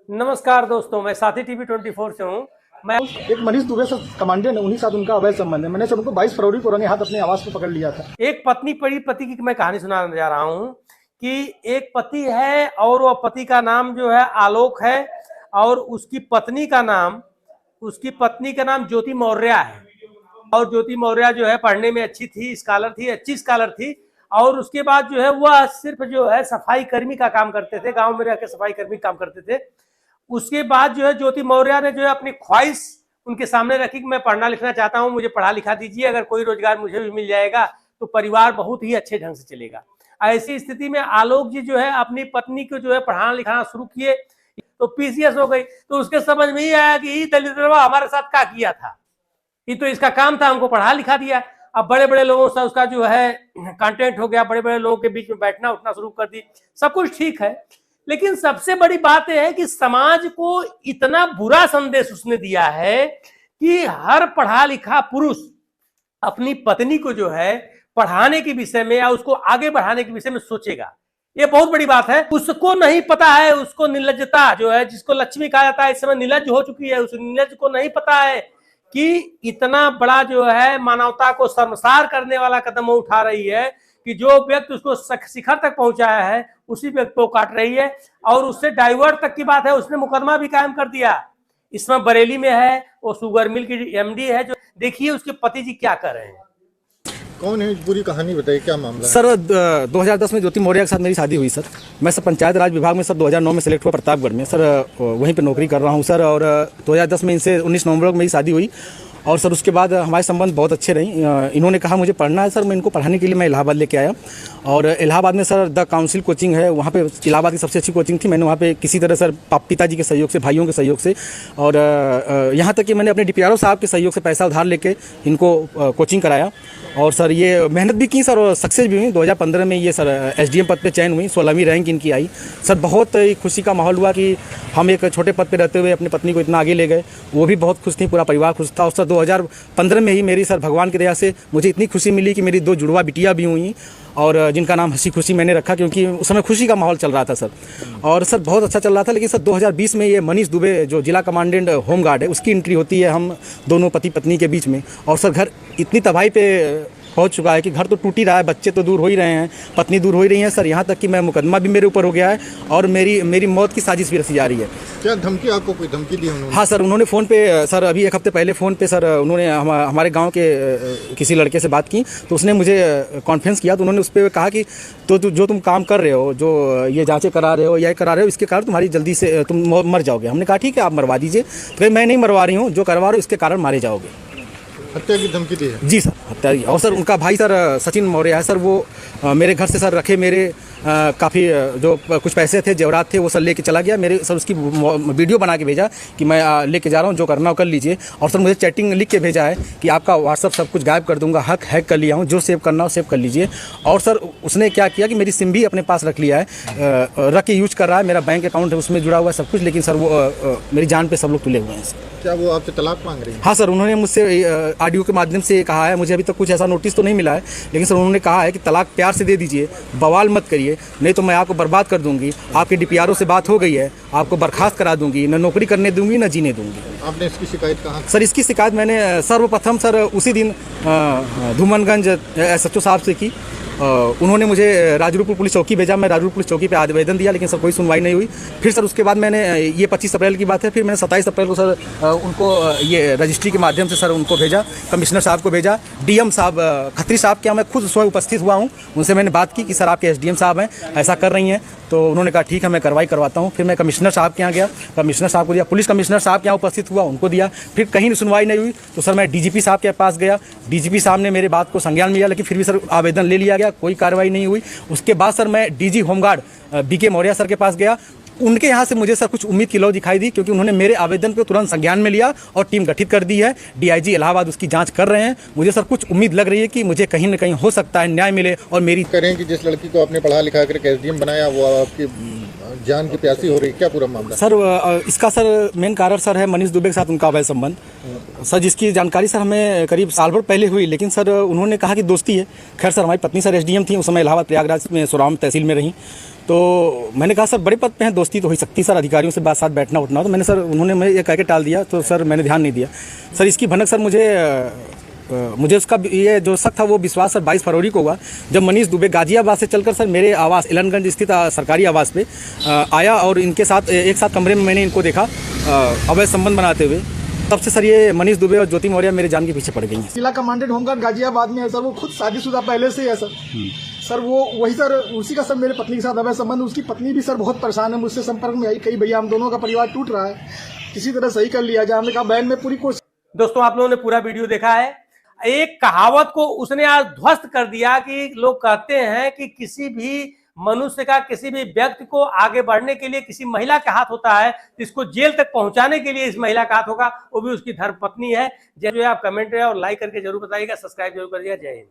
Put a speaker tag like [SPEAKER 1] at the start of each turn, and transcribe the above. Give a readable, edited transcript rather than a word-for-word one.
[SPEAKER 1] नमस्कार दोस्तों, मैं साथी टीवी 24 से हूँ। मैं
[SPEAKER 2] एक मनीष दुबे से कमांडेंट है, उन्हीं साथ उनका अवैध संबंध है। मैंने सबको 22 फरवरी को रंगे हाथ अपने आवास पे पकड़ लिया था।
[SPEAKER 1] एक पत्नी पड़ी पति की मैं कहानी सुनाने जा रहा हूँ कि एक पति है और वह पति का नाम जो है आलोक है और उसकी पत्नी का नाम ज्योति मौर्य है। और ज्योति मौर्य जो है पढ़ने में अच्छी थी, अच्छी स्कॉलर थी। और उसके बाद जो है वह सिर्फ जो है सफाई कर्मी का काम करते थे, गांव में रहकर सफाई कर्मी काम करते थे। उसके बाद जो है ज्योति मौर्य ने जो है अपनी ख्वाहिश उनके सामने रखी कि मैं पढ़ना लिखना चाहता हूं, मुझे पढ़ा लिखा दीजिए, अगर कोई रोजगार मुझे भी मिल जाएगा तो परिवार बहुत ही अच्छे ढंग से चलेगा। ऐसी स्थिति में आलोक जी जो है अपनी पत्नी को जो है पढ़ाना लिखाना शुरू किए तो पीसीएस हो गई। तो उसके समझ में ही आया कि दलित हमारे साथ क्या किया था, ये तो इसका काम था, हमको पढ़ा लिखा दिया। अब बड़े बड़े लोगों से उसका जो है कंटेंट हो गया, बड़े बड़े लोगों के बीच में बैठना उठना शुरू कर दी, सब कुछ ठीक है। लेकिन सबसे बड़ी बात यह है कि समाज को इतना बुरा संदेश उसने दिया है कि हर पढ़ा लिखा पुरुष अपनी पत्नी को जो है पढ़ाने के विषय में या उसको आगे बढ़ाने के विषय में सोचेगा। ये बहुत बड़ी बात है। उसको नहीं पता है, उसको निर्लज्जता जो है, जिसको लक्ष्मी कहा जाता है, इस समय निर्लज्ज हो चुकी है। उस निर्लज्ज को नहीं पता है कि इतना बड़ा जो है मानवता को शर्मसार करने वाला कदम उठा रही है कि जो व्यक्ति उसको शिखर तक पहुंचाया है उसी व्यक्ति को काट रही है। और उससे डाइवर्ट तक की बात है, उसने मुकदमा भी कायम कर दिया। इसमें बरेली में है, वो शुगर मिल की एमडी है। जो देखिए उसके पति जी क्या कर रहे हैं।
[SPEAKER 2] कौन है, पूरी कहानी बताइए, क्या मामला है?
[SPEAKER 3] सर 2010 में ज्योति मौर्य के साथ मेरी शादी हुई सर। मैं सर पंचायत राज विभाग में सर 2009 में सेलेक्ट हुआ प्रतापगढ़ में सर, वहीं पे नौकरी कर रहा हूँ सर। और 2010 में इनसे 19 नवंबर को मेरी शादी हुई और सर उसके बाद हमारे संबंध बहुत अच्छे रहे। इन्होंने कहा मुझे पढ़ना है सर, मैं इनको पढ़ाने के लिए मैं इलाहाबाद लेके आया। और इलाहाबाद में सर द काउंसिल कोचिंग है, वहाँ पे इलाहाबाद की सबसे अच्छी कोचिंग थी। मैंने वहाँ पे किसी तरह सर पिताजी के सहयोग से, भाइयों के सहयोग से और यहाँ तक कि मैंने अपने डीपीआरओ साहब के सहयोग से पैसा उधार लेके इनको कोचिंग कराया। और सर ये मेहनत भी की सर और सक्सेस भी हुई। 2015 में ये सर एसडीएम पद पे चयन हुई, 16वीं रैंक इनकी आई सर। बहुत खुशी का माहौल हुआ कि हम एक छोटे पद पे रहते हुए अपनी पत्नी को इतना आगे ले गए। वो भी बहुत खुश थी, पूरा परिवार खुश था। और सर 2015 में ही मेरी सर भगवान की दया से मुझे इतनी खुशी मिली कि मेरी 2 जुड़वा बिटिया भी हुई और जिनका नाम हंसी खुशी मैंने रखा, क्योंकि उस समय खुशी का माहौल चल रहा था सर। और सर बहुत अच्छा चल रहा था। लेकिन सर 2020 में ये मनीष दुबे जो जिला कमांडेंट होमगार्ड है, उसकी एंट्री होती है हम दोनों पति पत्नी के बीच में। और सर घर इतनी तबाही पे पहुंच चुका है कि घर तो टूट ही रहा है, बच्चे तो दूर हो ही रहे हैं, पत्नी दूर हो ही रही है सर। यहाँ तक कि मैं मुकदमा भी मेरे ऊपर हो गया है और मेरी मौत की साजिश भी रची जा रही है।
[SPEAKER 2] क्या धमकी, आपको कोई धमकी दी उन्होंने?
[SPEAKER 3] हाँ सर, उन्होंने फ़ोन पे सर अभी 1 हफ्ते पहले फ़ोन पे सर उन्होंने हमारे गांव के किसी लड़के से बात की तो उसने मुझे कॉन्फ्रेंस किया। तो उन्होंने उस पर कहा कि तो जो तुम काम कर रहे हो, जो ये जांचें करा रहे हो या करा रहे हो, इसके कारण तुम्हारी जल्दी से तुम मर जाओगे। हमने कहा ठीक है, आप मरवा दीजिए। तो मैं नहीं मरवा रही हूँ, जो करवा रहे हो इसके कारण मारे जाओगे।
[SPEAKER 2] हत्या की धमकी दी है?
[SPEAKER 3] जी सर, हत्या। और सर उनका भाई सर सचिन मौर्य है सर, वो मेरे घर से सर रखे मेरे काफ़ी जो कुछ पैसे थे, जेवरात थे, वो सर लेके चला गया। मेरे सर उसकी वीडियो बना के भेजा कि मैं लेके जा रहा हूँ, जो करना हो कर लीजिए। और सर मुझे चैटिंग लिख के भेजा है कि आपका व्हाट्सअप सब कुछ गायब कर दूंगा, हैक कर लिया हूँ, जो सेव करना हो सेव कर लीजिए। और सर उसने क्या किया कि मेरी सिम भी अपने पास रख लिया है, रख के यूज कर रहा है। मेरा बैंक अकाउंट है उसमें जुड़ा हुआ है सब कुछ। लेकिन सर वो मेरी जान पे सब लोग तुले हुए हैं सर।
[SPEAKER 2] क्या वो आपसे तलाक मांग रही है?
[SPEAKER 3] हाँ सर, उन्होंने मुझसे ऑडियो के माध्यम से कहा है, मुझे अभी तक कुछ ऐसा नोटिस तो नहीं मिला है, लेकिन सर उन्होंने कहा है कि तलाक प्यार से दे दीजिए, बवाल मत करिए, नहीं तो मैं आपको बर्बाद कर दूंगी। आपके डीपीआरओ से बात हो गई है, आपको बर्खास्त करा दूंगी, न नौकरी करने दूंगी न जीने दूंगी।
[SPEAKER 2] आपने इसकी शिकायत कहाँ?
[SPEAKER 3] सर इसकी शिकायत मैंने सर्वप्रथम सर उसी दिन धूमनगंज एसएचओ साहब से की। उन्होंने मुझे राजरूपुर पुलिस चौकी भेजा, मैं राजरूपुर पुलिस चौकी पे आवेदन दिया, लेकिन सर कोई सुनवाई नहीं हुई। फिर सर उसके बाद मैंने ये 25 अप्रैल की बात है, फिर मैंने 27 अप्रैल को सर उनको ये रजिस्ट्री के माध्यम से सर उनको भेजा, कमिश्नर साहब को भेजा, डीएम साहब खत्री साहब के यहाँ मैं खुद स्वयं उपस्थित हुआ हूँ। उनसे मैंने बात की कि सर आपके एसडीएम साहब हैं, ऐसा कर रही हैं। तो उन्होंने कहा ठीक है, मैं कार्रवाई करवाता हूँ। फिर मैं कमिश्नर साहब के यहाँ गया, कमिश्नर साहब को दिया, पुलिस कमिश्नर साहब के यहाँ उपस्थित हुआ, उनको दिया। फिर कहीं सुनवाई नहीं हुई तो सर मैं डीजीपी साहब के पास गया, डीजीपी साहब ने मेरे बात को संज्ञान में लिया, लेकिन फिर भी सर आवेदन ले लिया गया, कोई कार्रवाई नहीं हुई। उसके बाद सर मैं DG home guard B K Maurya sir के पास गया। उनके यहाँ से मुझे सर कुछ उम्मीद की लौ दिखाई दी, क्योंकि उन्होंने मेरे आवेदन को तुरंत संज्ञान में लिया और टीम गठित कर दी है। डीआईजी इलाहाबाद उसकी जांच कर रहे हैं। मुझे सर कुछ उम्मीद लग रही है कि मुझे कहीं न कहीं हो सकता है न्याय मिले और मेरी
[SPEAKER 2] करें कि जिस लड़की को आपने पढ़ा लिखा कर एसडीएम बनाया वो आपकी जान की प्यासी हो रही है, क्या पूरा मामला?
[SPEAKER 3] सर इसका सर मेन कारण सर है मनीष दुबे के साथ उनका अवैध संबंध। सर जिसकी जानकारी सर हमें करीब साल भर पहले हुई, लेकिन सर उन्होंने कहा कि दोस्ती है। खैर सर हमारी पत्नी सर एसडीएम थी उस समय, इलाहाबाद प्रयागराज में सुराम तहसील में रहीं। तो मैंने कहा सर बड़े पद पे हैं, दोस्ती तो हो सकती सर, अधिकारियों से बात साथ बैठना उठना। तो मैंने सर उन्होंने मैं ये कह के टाल दिया, तो सर मैंने ध्यान नहीं दिया। सर इसकी भनक सर मुझे उसका ये जो शक था वो विश्वास सर 22 फरवरी को हुआ, जब मनीष दुबे गाजियाबाद से चलकर सर मेरे आवास एलनगंज स्थित सरकारी आवास पे आया और इनके साथ एक साथ कमरे में मैंने इनको देखा अवैध संबंध बनाते हुए। तब से सर ये मनीष दुबे और ज्योति मौर्य मेरे जान के पीछे पड़ गई हैं।
[SPEAKER 2] जिला कमांडेंट होमगार्ड गाजियाबाद में है सर, वो खुद शादीशुदा पहले से है सर। सर वो वही सर उसी का सर मेरे पत्नी के साथ अवैध संबंध। उसकी पत्नी भी सर बहुत परेशान है, मुझसे संपर्क में आई, कई भैया हम दोनों का परिवार टूट रहा है, किसी तरह सही कर लिया जाए। हमने कहा बहन में पूरी कोशिश।
[SPEAKER 1] दोस्तों आप लोगों ने पूरा वीडियो देखा है। एक कहावत को उसने आज ध्वस्त कर दिया कि लोग कहते हैं कि किसी भी मनुष्य का, किसी भी व्यक्ति को आगे बढ़ने के लिए किसी महिला का हाथ होता है, इसको जेल तक पहुंचाने के लिए इस महिला का हाथ होगा, वो भी उसकी धर्मपत्नी है। जो है आप कमेंट और लाइक करके जरूर बताइएगा, सब्सक्राइब जरूर करिएगा। जय हिंद।